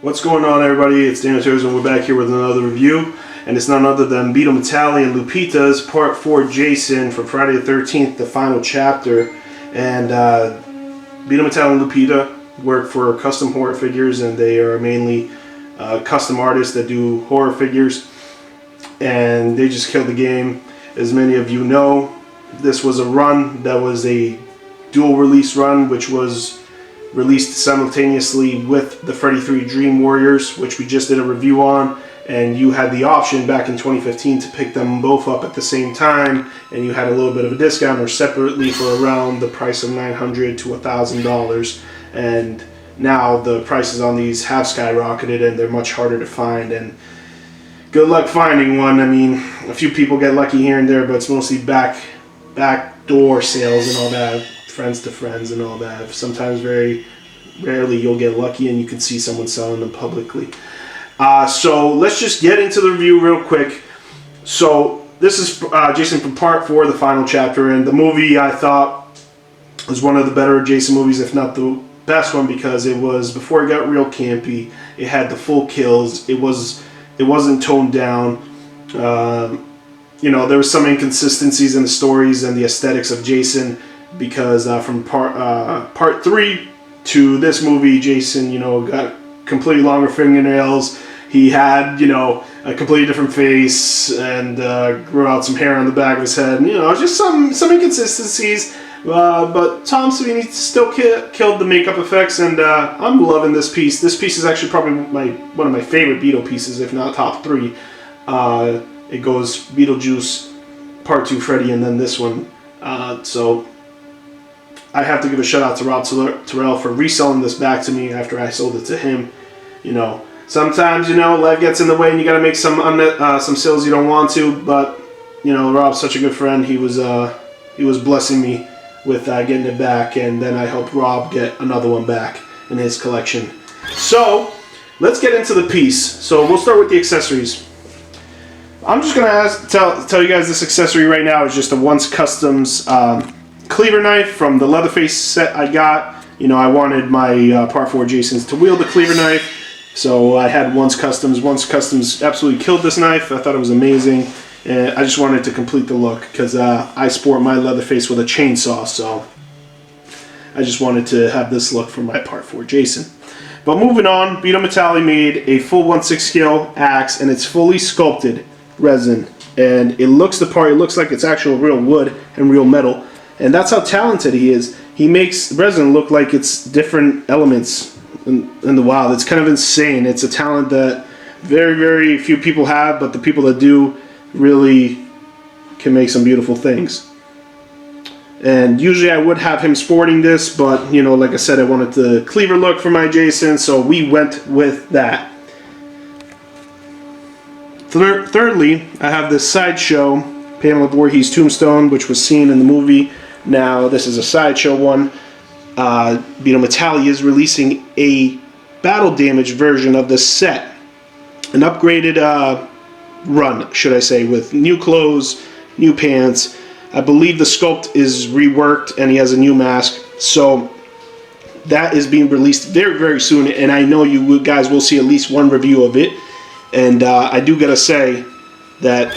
What's going on, everybody? It's Dan and we're back here with another review, and it's none other than Betomatali and Lupitas Part 4 Jason from Friday the 13th, the final chapter. And Betomatali and Lupita work for custom horror figures, and they are mainly custom artists that do horror figures, and they just killed the game. As many of you know, this was a run that was a dual release run, which was released simultaneously with the Freddy 3 Dream Warriors, which we just did a review on, and you had the option back in 2015 to pick them both up at the same time, and you had a little bit of a discount or separately for around the price of $900 to $1,000. And now the prices on these have skyrocketed and they're much harder to find, and good luck finding one. I mean, a few people get lucky here and there, but it's mostly backdoor sales and all that, friends to friends and all that. Sometimes, very rarely, you'll get lucky and you can see someone selling them publicly. So let's just get into the review real quick. So this is Jason from Part 4, the final chapter, and the movie I thought was one of the better Jason movies, if not the best one, because it was before it got real campy. It had the full kills. It wasn't toned down. You know, there were some inconsistencies in the stories and the aesthetics of Jason, because from part 3 to this movie, Jason, you know, got completely longer fingernails. He had, you know, a completely different face, and grew out some hair on the back of his head. And, you know, just some inconsistencies. But Tom Savini still killed the makeup effects, and I'm loving this piece. This piece is actually probably one of my favorite Beetle pieces, if not top 3. It goes Beetlejuice, Part 2 Freddy, and then this one. So I have to give a shout out to Rob Terrell for reselling this back to me after I sold it to him. You know, sometimes, you know, life gets in the way and you got to make some sales you don't want to. But, you know, Rob's such a good friend. He was blessing me with getting it back, and then I helped Rob get another one back in his collection. So let's get into the piece. So we'll start with the accessories. I'm just gonna tell you guys this accessory right now is just a Once Customs cleaver knife from the Leatherface set I got. You know, I wanted my Part 4 Jasons to wield the cleaver knife, so I had Once Customs. Once Customs absolutely killed this knife. I thought it was amazing, and I just wanted to complete the look because I sport my Leatherface with a chainsaw, so I just wanted to have this look for my Part 4 Jason. But moving on, Betomatali made a full 1/6 scale axe, and it's fully sculpted resin, and it looks the part. It looks like it's actual real wood and real metal. And that's how talented he is. He makes resin look like it's different elements in the wild. It's kind of insane. It's a talent that very, very few people have, but the people that do really can make some beautiful things. And usually I would have him sporting this, but, you know, like I said, I wanted the cleaver look for my Jason, so we went with that. Thirdly, I have this sideshow Beto Voorhees tombstone, which was seen in the movie. Now, this is a sideshow one. Betomatali is releasing a battle damage version of this set. An upgraded run, should I say, with new clothes, new pants. I believe the sculpt is reworked and he has a new mask. So that is being released very, very soon, and I know you guys will see at least one review of it. And I do gotta say that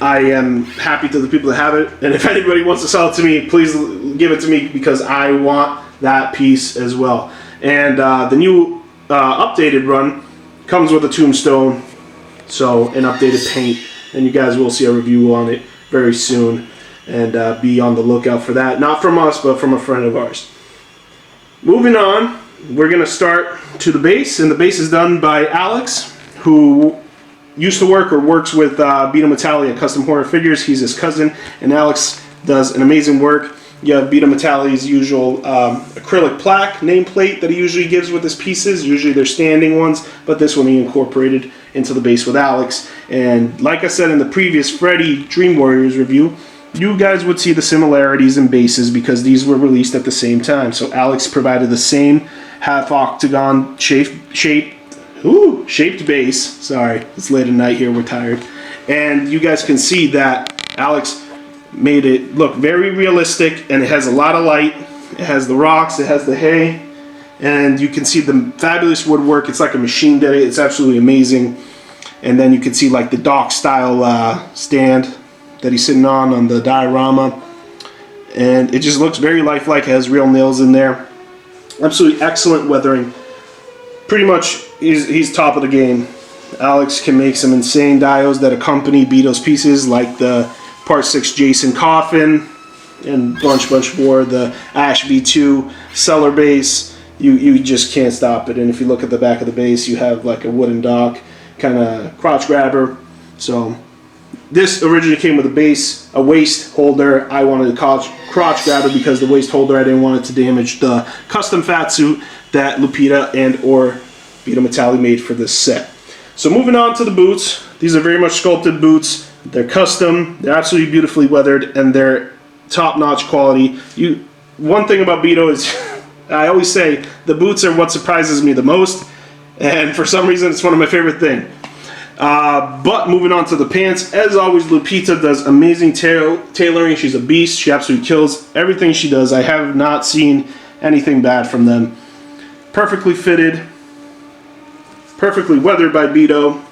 I am happy to the people that have it, and if anybody wants to sell it to me, please give it to me, because I want that piece as well. And the new updated run comes with a tombstone, so an updated paint, and you guys will see a review on it very soon, and be on the lookout for that. Not from us, but from a friend of ours. Moving on, we're going to start to the base, and the base is done by Alex, who used to work or works with Betomatali at Custom Horror Figures. He's his cousin, and Alex does an amazing work. You have Betomatali's usual acrylic plaque nameplate that he usually gives with his pieces. Usually they're standing ones, but this one he incorporated into the base with Alex. And like I said in the previous Freddy Dream Warriors review, you guys would see the similarities in bases because these were released at the same time. So Alex provided the same half octagon shaped base. Sorry, it's late at night here, we're tired. And you guys can see that Alex made it look very realistic, and it has a lot of light. It has the rocks, it has the hay, And you can see the fabulous woodwork. It's like a machine did it. It's absolutely amazing. And then you can see like the dock style stand that he's sitting on the diorama. And it just looks very lifelike. It has real nails in there. Absolutely excellent weathering. Pretty much he's top of the game. Alex can make some insane dios that accompany Beto's pieces, like the Part 6 Jason coffin and bunch more. The Ash V2 cellar base. You just can't stop it. And if you look at the back of the base, you have like a wooden dock kind of crotch grabber. So this originally came with a base, a waist holder. I wanted a crotch grabber because the waist holder, I didn't want it to damage the custom fat suit that Lupita and or Betomatali made for this set. So moving on to the boots. These are very much sculpted boots. They're custom. They're absolutely beautifully weathered, and they're top-notch quality. One thing about Beto is I always say the boots are what surprises me the most, and for some reason it's one of my favorite things. But moving on to the pants, as always, Lupita does amazing tailoring. She's a beast. She absolutely kills everything she does. I have not seen anything bad from them. Perfectly fitted, perfectly weathered by Beto,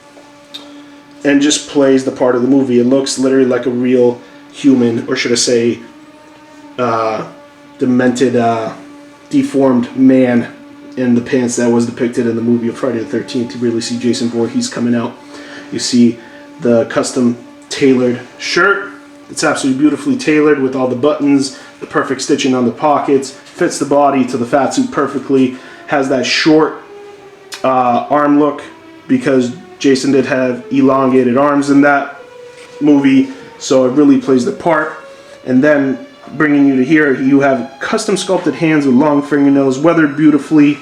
and just plays the part of the movie. It looks literally like a real human, or should I say demented, deformed man in the pants that was depicted in the movie of Friday the 13th. You really see Jason Voorhees coming out. You see the custom tailored shirt. It's absolutely beautifully tailored with all the buttons, the perfect stitching on the pockets, fits the body to the fat suit perfectly, has that short arm look because Jason did have elongated arms in that movie, so it really plays the part. And then bringing you to here, you have custom sculpted hands with long fingernails, weathered beautifully,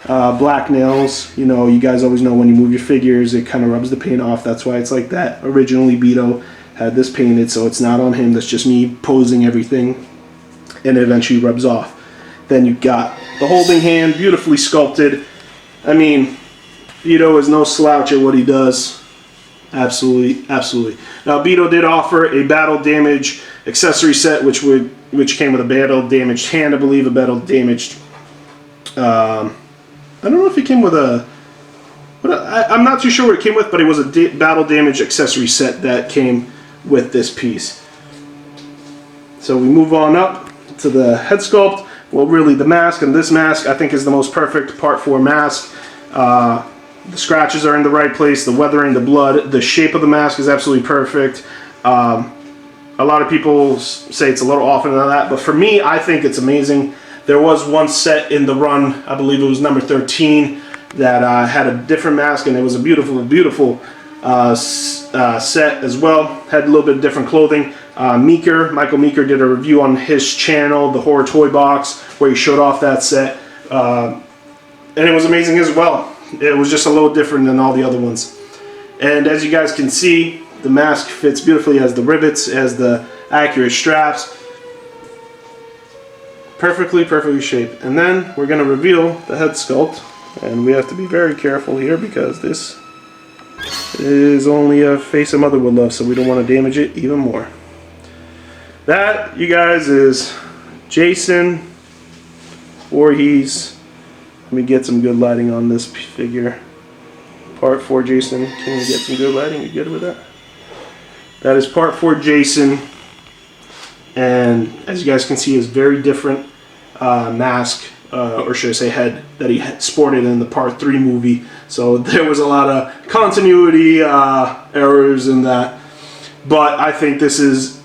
black nails. You know, you guys always know when you move your figures, it kind of rubs the paint off. That's why it's like that. Originally, Beto had this painted, so it's not on him. That's just me posing everything, and it eventually rubs off. Then you've got the holding hand, beautifully sculpted. I mean, Beto is no slouch at what he does. Absolutely, absolutely. Now, Beto did offer a battle damage accessory set, which came with a battle damaged hand, I believe, a battle damaged. I don't know if it came with a. I'm not too sure what it came with, but it was a battle damage accessory set that came with this piece. So we move on up to the head sculpt. Well, really, the mask, and this mask I think is the most perfect Part 4 mask. The scratches are in the right place, the weathering, the blood, the shape of the mask is absolutely perfect. A lot of people say it's a little off than that, but for me, I think it's amazing. There was one set in the run, I believe it was number 13, that had a different mask, and it was a beautiful, beautiful set as well. Had a little bit of different clothing. Michael Meeker did a review on his channel, the Horror Toy Box, where he showed off that set, and it was amazing as well. It was just a little different than all the other ones. And as you guys can see, the mask fits beautifully, as the rivets, as the accurate straps. Perfectly shaped. And then we're going to reveal the head sculpt. And we have to be very careful here because this is only a face a mother would love, so we don't want to damage it even more. That, you guys, is Jason Voorhees. Let me get some good lighting on this figure. Part 4 Jason. Can you get some good lighting? You good with that? That is Part 4 Jason. And as you guys can see, is very different mask, or should I say head, that he sported in the Part 3 movie. So there was a lot of continuity errors in that. But I think this is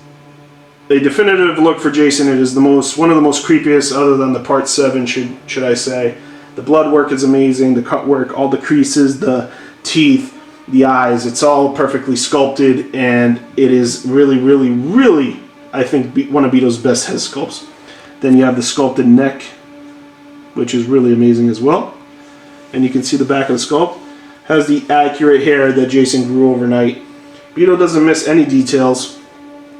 a definitive look for Jason. It is one of the most creepiest, other than the Part 7, should I say. The blood work is amazing, the cut work, all the creases, the teeth, the eyes, it's all perfectly sculpted, and it is really, really, really, I think, one of Beto's best head sculpts. Then you have the sculpted neck, which is really amazing as well. And you can see the back of the sculpt has the accurate hair that Jason grew overnight. Beto doesn't miss any details.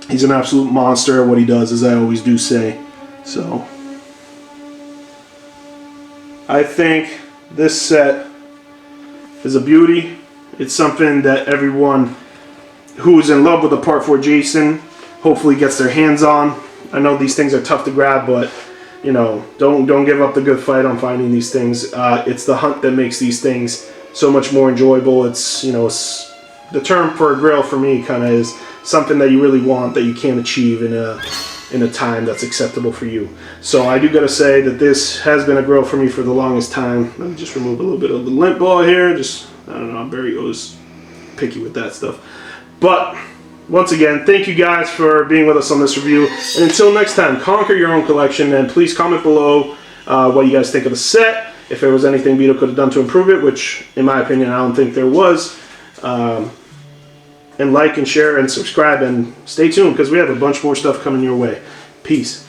He's an absolute monster at what he does, as I always do say. So I think this set is a beauty. It's something that everyone who is in love with the Part 4 Jason hopefully gets their hands on. I know these things are tough to grab, but you know, don't give up the good fight on finding these things. It's the hunt that makes these things so much more enjoyable. It's, you know, it's, the term for a grail for me kind of is something that you really want that you can't achieve in a time that's acceptable for you. So I do gotta say that this has been a grail for me for the longest time. Let me just remove a little bit of the lint ball here. Just, I don't know, I'm very always picky with that stuff. But once again, thank you guys for being with us on this review. And until next time, conquer your own collection, and please comment below what you guys think of the set. If there was anything Beto could have done to improve it, which in my opinion I don't think there was. And like and share and subscribe and stay tuned because we have a bunch more stuff coming your way. Peace.